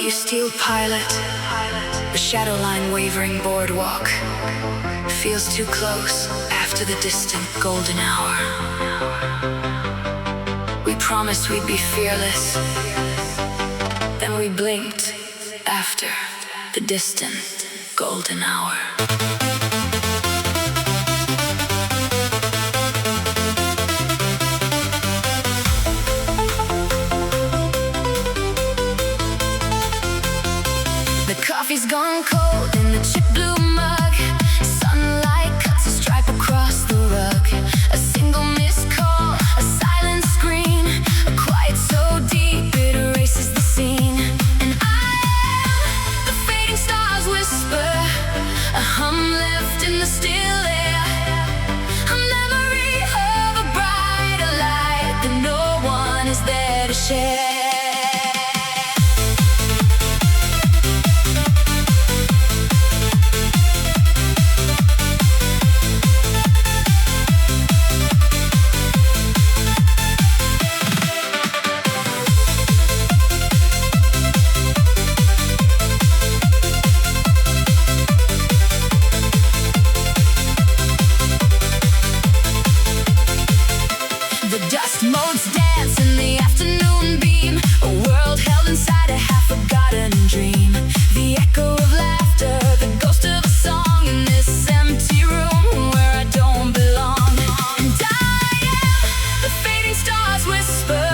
You steel pilot, the shadow line wavering boardwalk feels too close after the distant golden hour. We promised we'd be fearless, then we blinked after the distant golden hour. Coffee's gone cold in the chip blue mug. Sunlight cuts a stripe across the rug. A single missed call, a silent screen, a quiet so deep it erases the scene. And I am the fading stars whisper, a hum left in the still air, a memory of a brighter light that no one is there to share. Modes dance in the afternoon beam, a world held inside a half-forgotten dream. The echo of laughter, the ghost of a song in this empty room where I don't belong. And I am the fading stars whisper,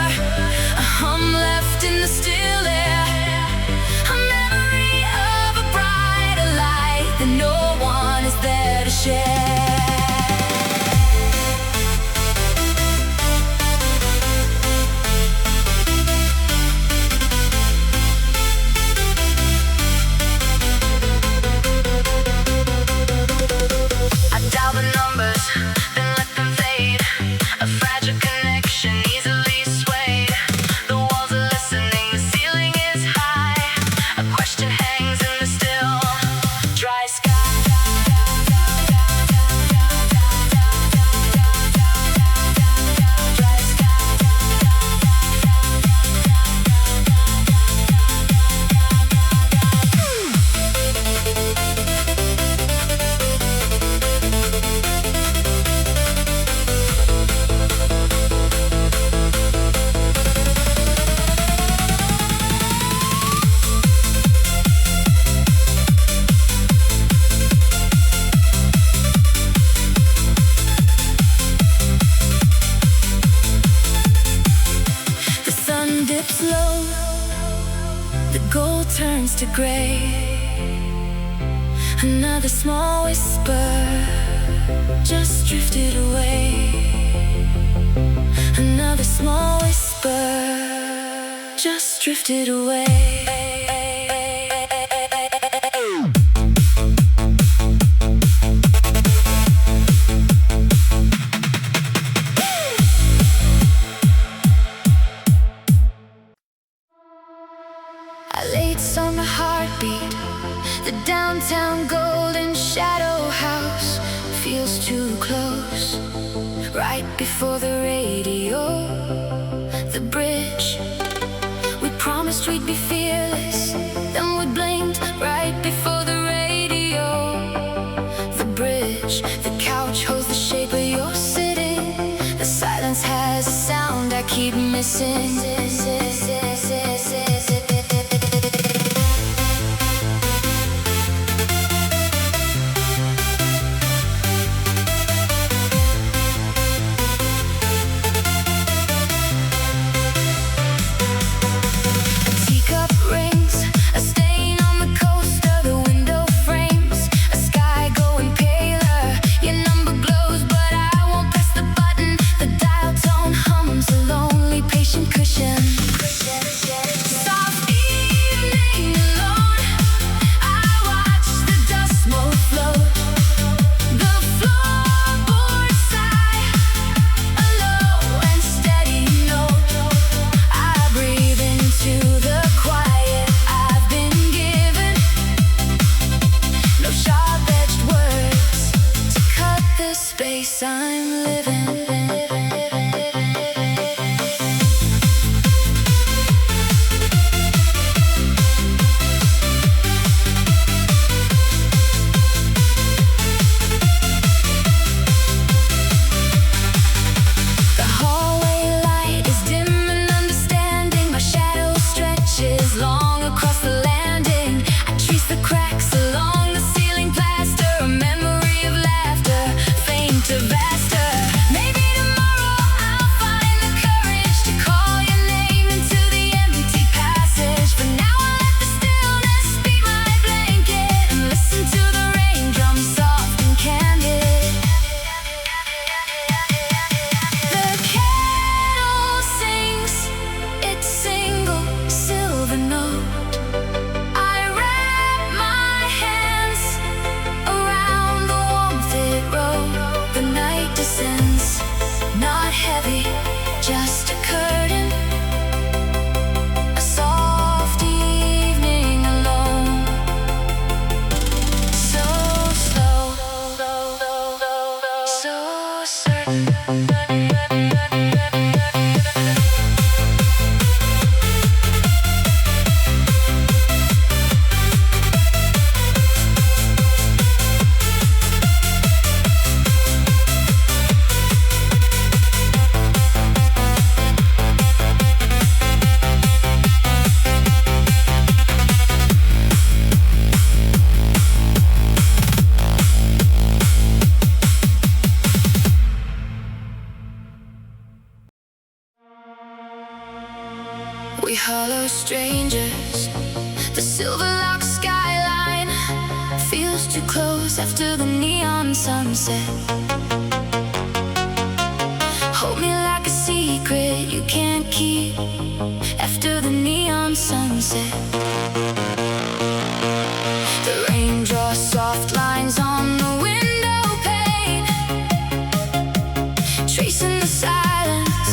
a hum left in the still air, a memory of a brighter light that no one is there to share. Low, the gold turns to gray. Another small whisper just drifted away. Another small whisper just drifted away. Lates on the heartbeat, the downtown golden shadow house feels too close. Right before the radio, the bridge. We promised we'd be fearless, then we blinked right before the radio. The bridge, the couch holds the shape of your sitting. The silence has a sound I keep missing. Cushion. hollow strangers. The silver lock skyline feels too close after the neon sunset. Hold me like a secret you can't keep after the neon sunset. The rain draws soft lines on the window pane, tracing the silence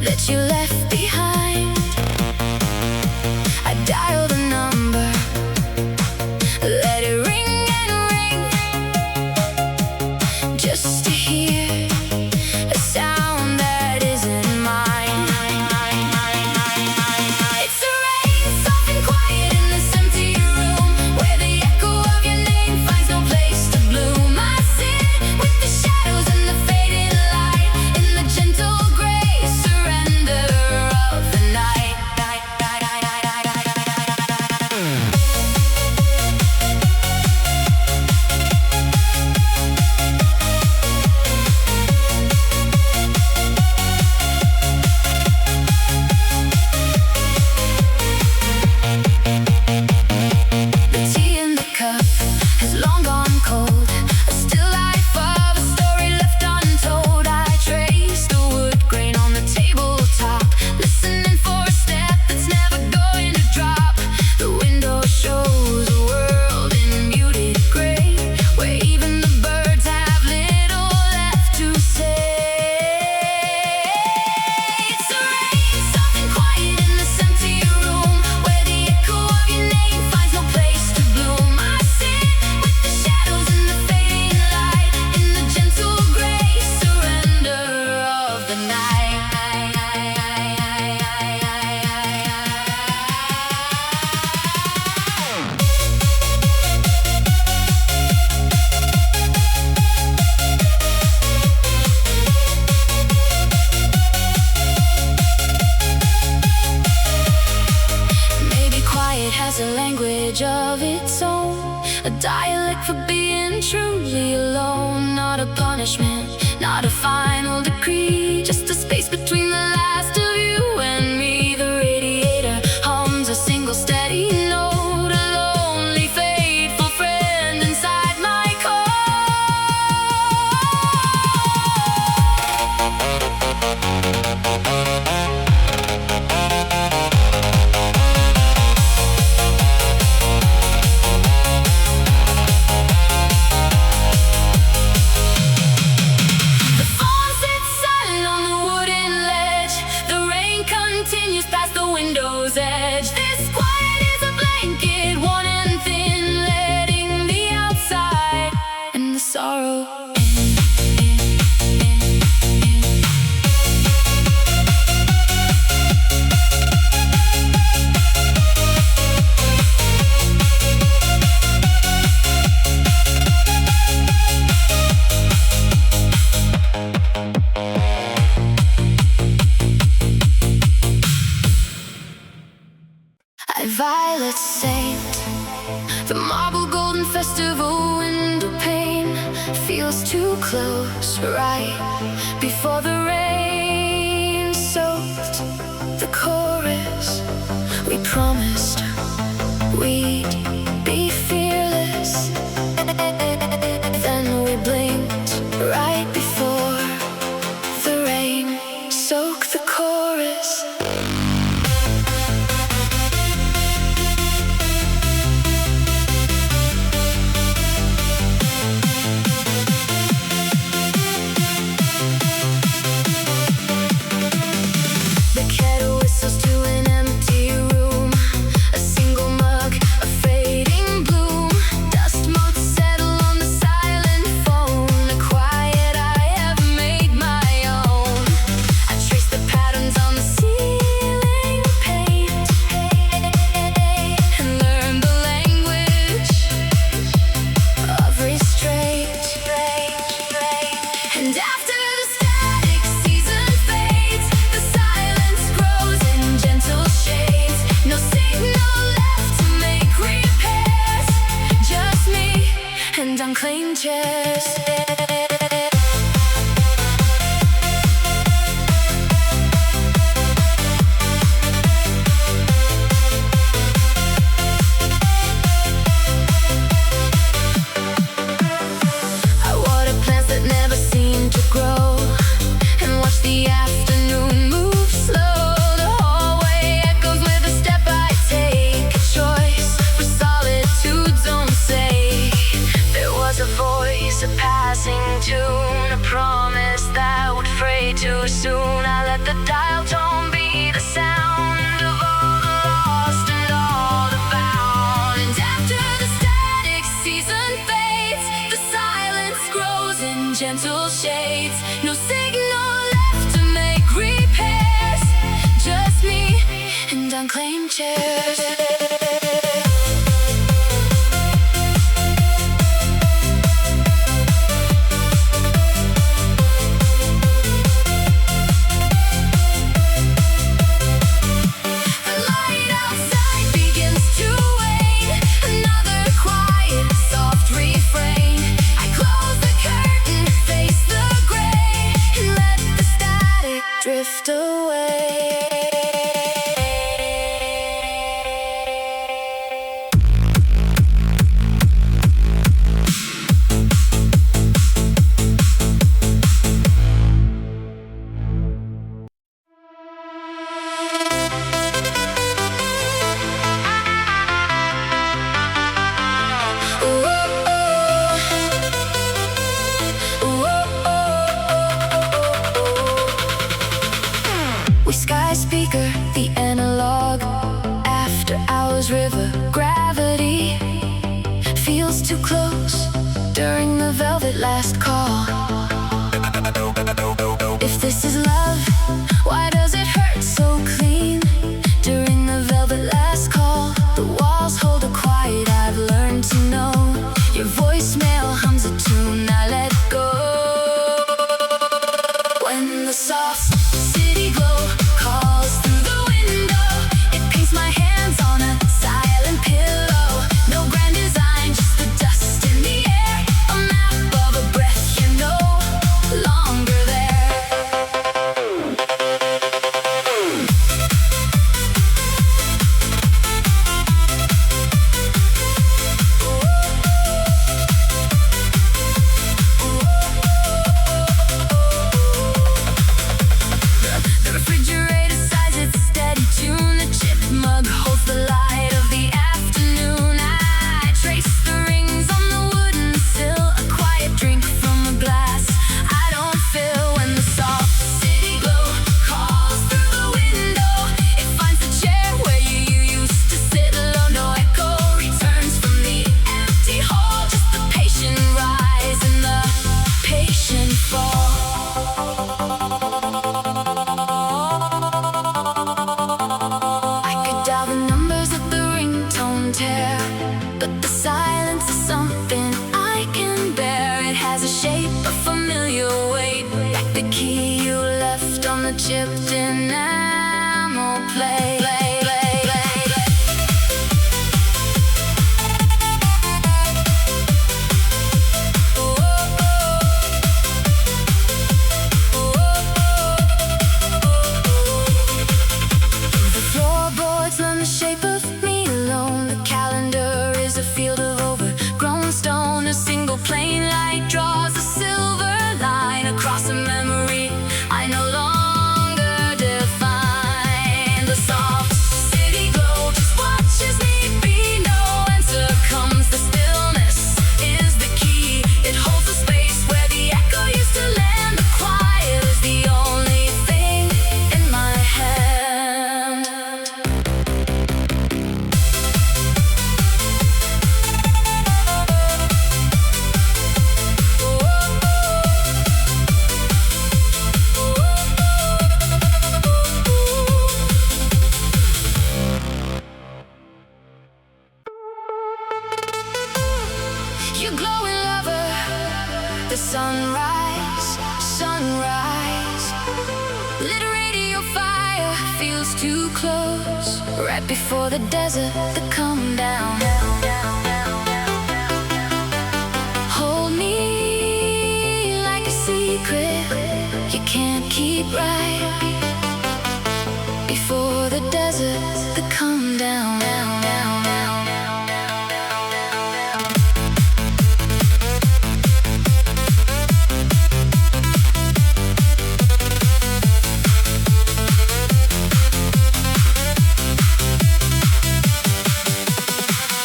that you left behind. I dial the number, let it ring and ring, just to hear a sound that isn't mine. It's the rain, soft and quiet in this empty room, where the echo of your name finds no place to bloom. I sit with the shadows and the fading light, in the gentle gray surrender of the night. The tea in the cup has long gone cold, a still life of a story left untold. I trace the wood grain on the tabletop, listening for a step that's never going to drop. The window shows a world in muted gray, where even the birds have little left to say. It's the rain, soft and quiet in this empty room, where the echo of your name finds no place to bloom. I sit with the shadows and the fading light, in the gentle gray surrender of the night. Maybe quiet has a language of its own, a dialect for being truly alone. Not a punishment, not a final decree, just a space between the last of you and me. The radiator hums a single steady note, a lonely, faithful friend inside my car. The fawn sits silent on the wooden ledge, the rain continues past the window's edge. This quiet is a blanket, worn and thin, letting the outside and the sorrow in. Violet saint, the marble golden festival window pane feels too close, right before the rain soaked the chorus. We promised we'd be fearless, then we blinked right before the rain soaked the chorus. The kettle whistles to an empty room, a single mug, a fading bloom. Dust motes settle on the silent phone, a quiet I have made my own. I trace the patterns on the ceiling paint, and learn the language of restraint. And after the static season fades, the silence grows in gentle shades. No signal left to make repairs, just me and unclaimed chairs. gentle shades. No signal left to make repairs. Just me and unclaimed chairs. Drift away. Sky speaker, the analog. After hours river, gravity feels too close during the velvet last call. If this is love, why does it hurt so clean? During the velvet last call, the walls hold a quiet I've learned to know. Your voicemail hums a tune I let go. When the soft city glow calls through the window, it paints my hands on a silent pillow. No grand design, just the dust in the air. A map of a breath you're no longer there. The refrigerator sighs its steady tune. The chip mug holds the light of the afternoon. I trace the rings on the wooden sill, a quiet drink from a glass I don't fill. When the soft city glow calls through the window, it finds the chair where you used to sit alone. No echo returns from the empty hall, just the patient rise and the patient fall. I could dial the numbers of the ringtone tear, but the silence is something I can bear. It has a shape, a familiar weight, like the key you left on the chipped enamel plate. The floorboards learn the shape of me alone. The calendar is a field of overgrown stone. A single plain light draws a silver line across a memory I no longer define. The soft city glow just watches me be. No answer comes, the stillness is the key. It holds the space where the echo used to land. The quiet is the only thing in my hand. You glowing lover, the sunrise, sunrise. Lit radio fire feels too close, right before the desert, the come down. Hold me like a secret you can't keep right before the desert, the come down.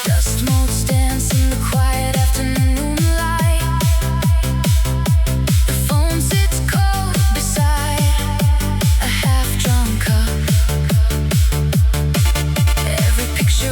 Dust motes dance in the quiet afternoon light. The phone sits cold beside a half-drunk cup. Every picture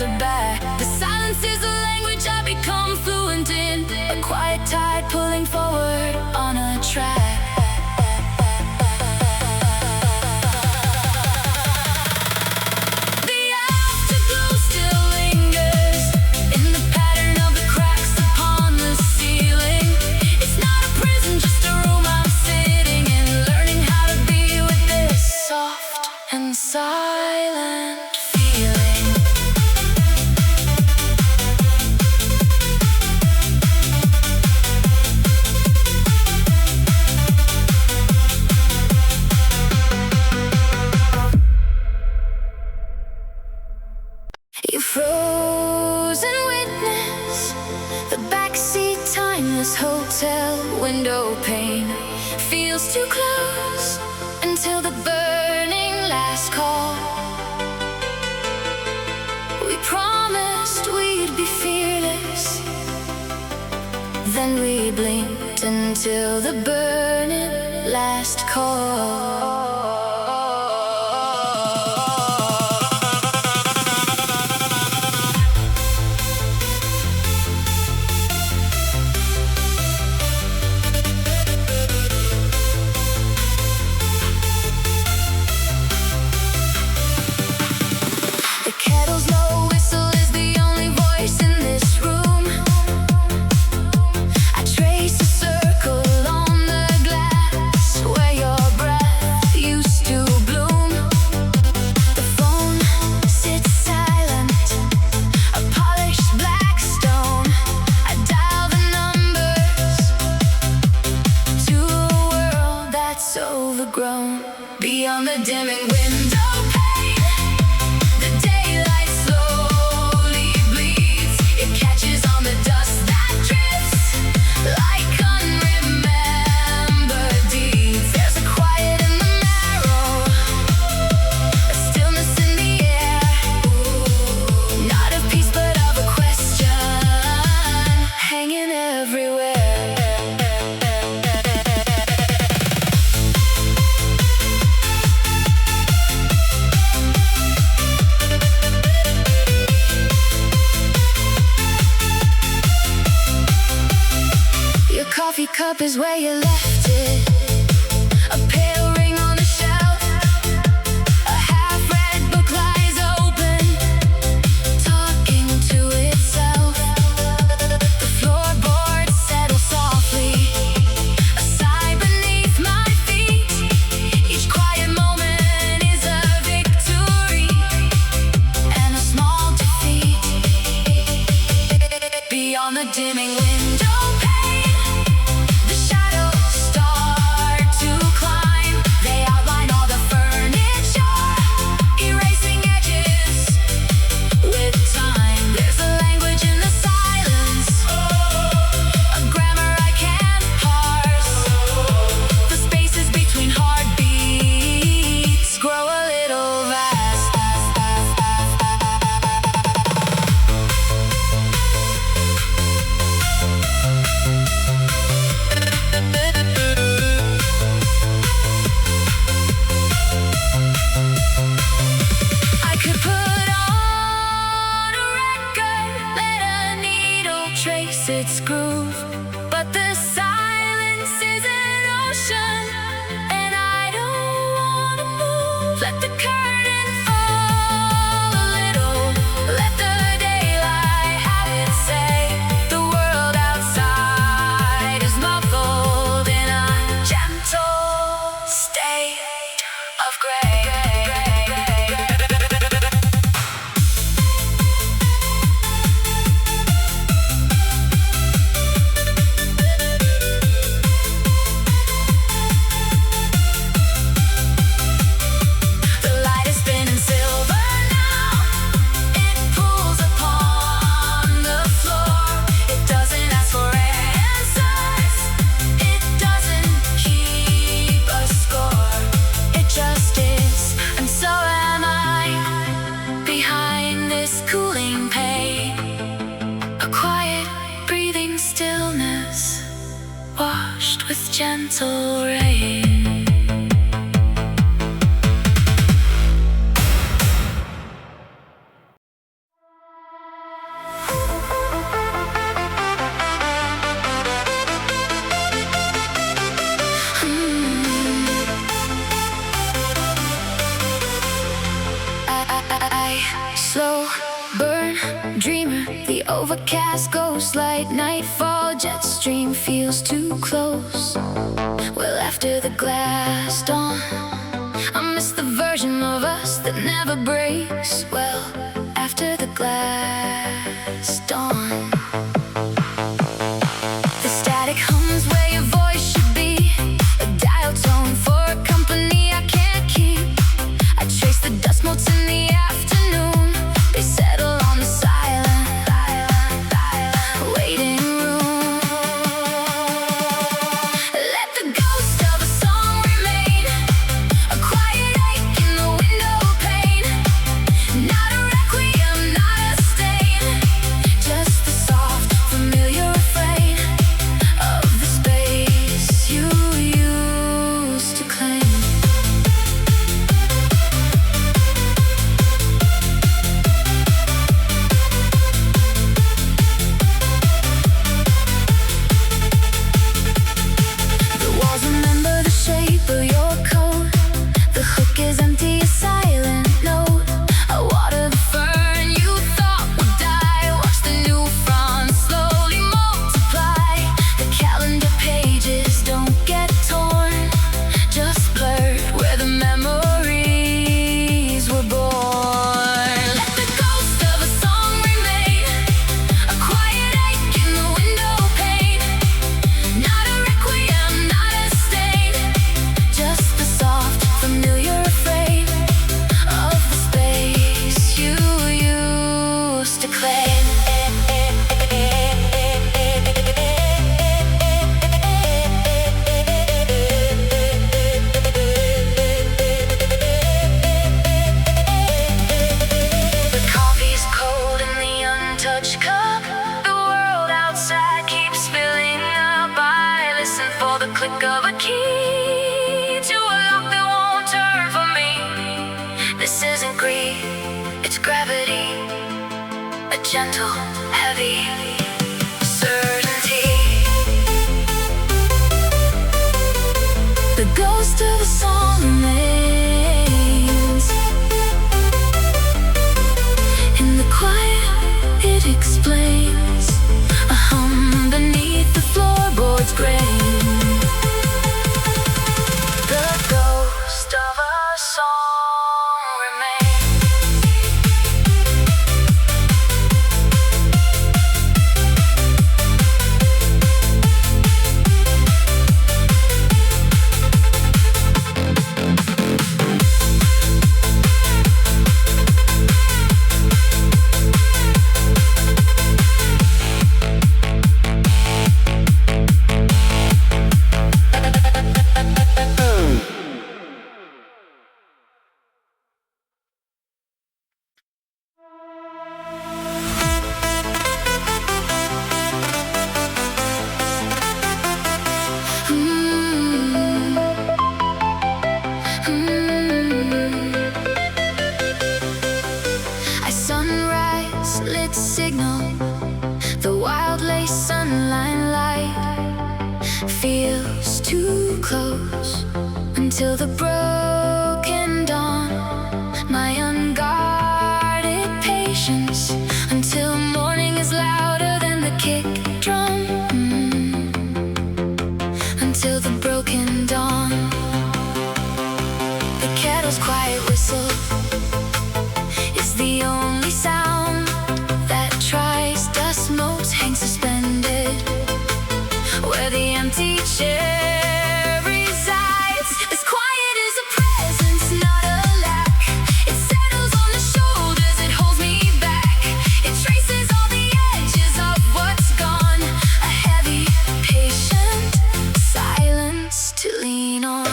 answer back. The silence is a language I become fluent in, a quiet tide pulling forward on a track. Silent feeling. You frozen witness, the backseat timeless hotel window pane feels too close until the burning last call. We promised we'd be fearless, then we blinked until the burning last call. Overgrown beyond the dimming window pane, the daylight slowly bleeds. It catches on the dust that drifts like unremembered deeds. There's a quiet in the marrow, a stillness in the air, not of peace but of a question hanging everywhere. Coffee cup is where you left it, a pale ring on the shelf, a half-read book lies open, talking to itself. The floorboards settle softly, a sigh beneath my feet. Each quiet moment is a victory and a small defeat. Beyond the dimming window pane, its groove, but the silence is an ocean, and I don't wanna move. Let the curtain fall a little, let the daylight have its say. The world outside is muffled in a gentle state of gray. Washed with gentle rain. Slow burn, dreamer, the overcast ghost light, nightfall, jet stream feels too close. Well, after the glass dawn, I miss the version of us that never breaks. Well, after the glass dawn, the static hums where your voice should be, a dial tone for a company I can't keep. I trace the dust motes in the afternoon, they settle on the silent waiting room. Let the ghost of a song remain, a quiet ache in the window pane. Not a requiem, not a stain, just the soft, familiar refrain of the space you used to claim. The walls remember the shape of your coat. The hook is empty, a silent note. I water the fern you thought would die. Watch the new fronds slowly multiply. The calendar pages don't get torn, just blurred where the memories were born. Let the ghost of a song remain, a quiet ache in the window pane. Not a requiem, not a stain, just the soft, familiar refrain of the space you used to claim. The coffee's cold in the untouched cup. The world outside keeps filling up. I listen for the click of a key to a lock that won't turn for me. This isn't greed, it's gravity, a gentle, heavy certainty. The ghost of a song remains. In the quiet, it explains a hum beneath the floorboards grain. The ghost of a song remains. A sunrise lit signal, the wild lace sunline light feels too close until the broken dawn. My unguarded patience until morning is louder than the kick drum. Until the broken dawn. The kettle's quiet whistle is the only sound that tries. Dust motes hang suspended where the empty chair resides. As quiet as a presence, not a lack. It settles on the shoulders, it holds me back. It traces all the edges of what's gone. A heavy, patient silence to lean on.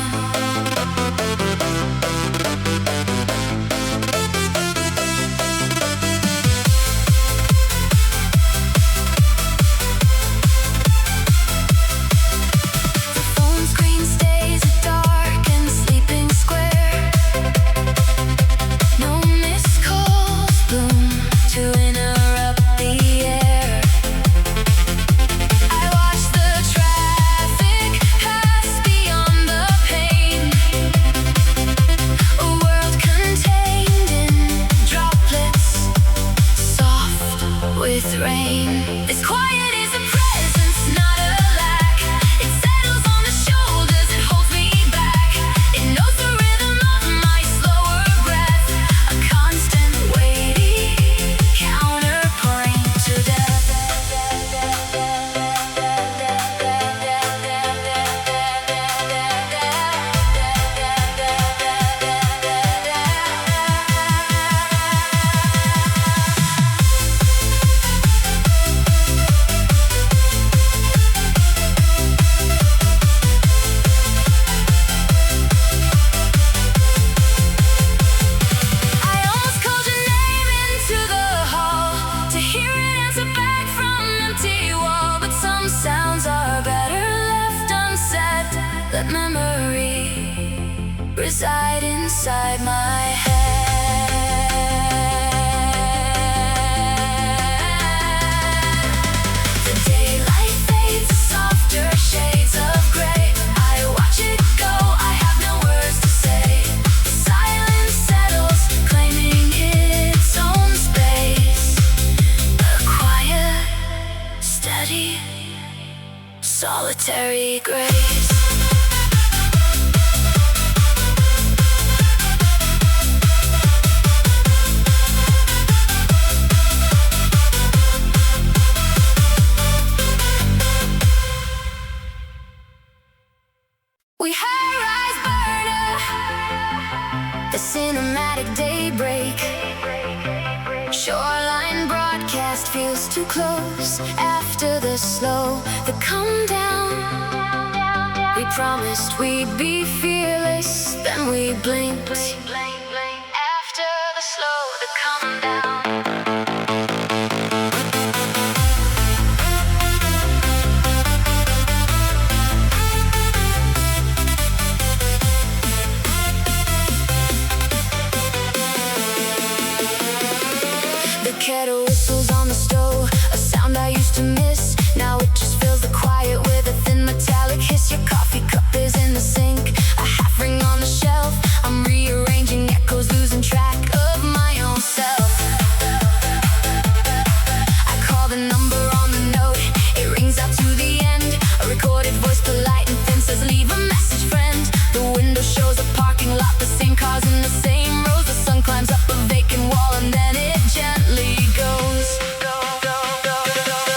with rain. This quiet is a presence, not a lack. It settles on the shoulders, it holds me back. It knows the rhythm of my slower breath, a constant waiting counterpoint to death. Let memory reside inside my head. The daylight fades to softer shades of gray. I watch it go, I have no words to say. The silence settles, claiming its own space. A quiet, steady, solitary grace. We high-rise burner, the cinematic daybreak. Shoreline broadcast feels too close. After the slow, the come down. We promised we'd be fearless, then we blinked. After the slow, the come down. Kettle whistles on the stove, a sound I used to miss. Now it just fills the quiet with a thin metallic hiss. Your coffee cup is in the sink, a half ring on the shelf. I'm rearranging echoes, losing track of my own self. I call the number on the note, it rings out to the end. A recorded voice, polite and thin, says leave a message, friend. The window shows a parking lot, the same cars in the same rows. The sun climbs up a vacant wall and then it gently goes.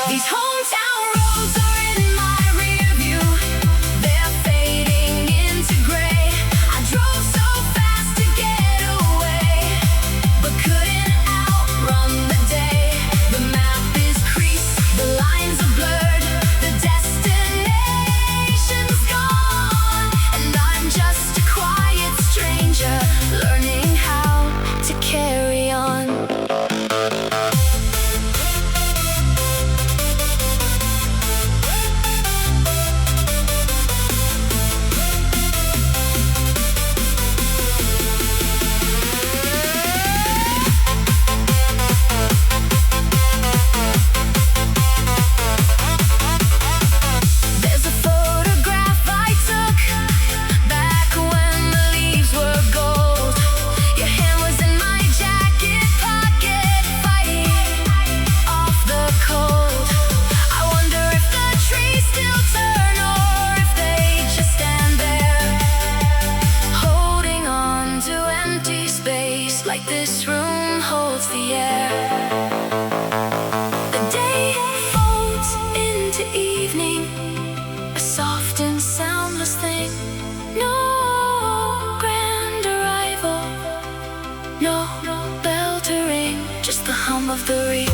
These hometown roads are in my rear view. They're fading into gray. I drove so fast to get away, but couldn't outrun the day. The map is creased, the lines are blurred, the destination's gone, and I'm just a quiet stranger learning how to carry on. There's a photograph I took back when the leaves were gold. Your hand was in my jacket pocket, fighting off the cold. I wonder if the trees still turn or if they just stand there, holding on to empty space like this room holds the air. The day folds into evening, a soft and soundless thing. No grand arrival, no bell to ring, just the hum of the reap.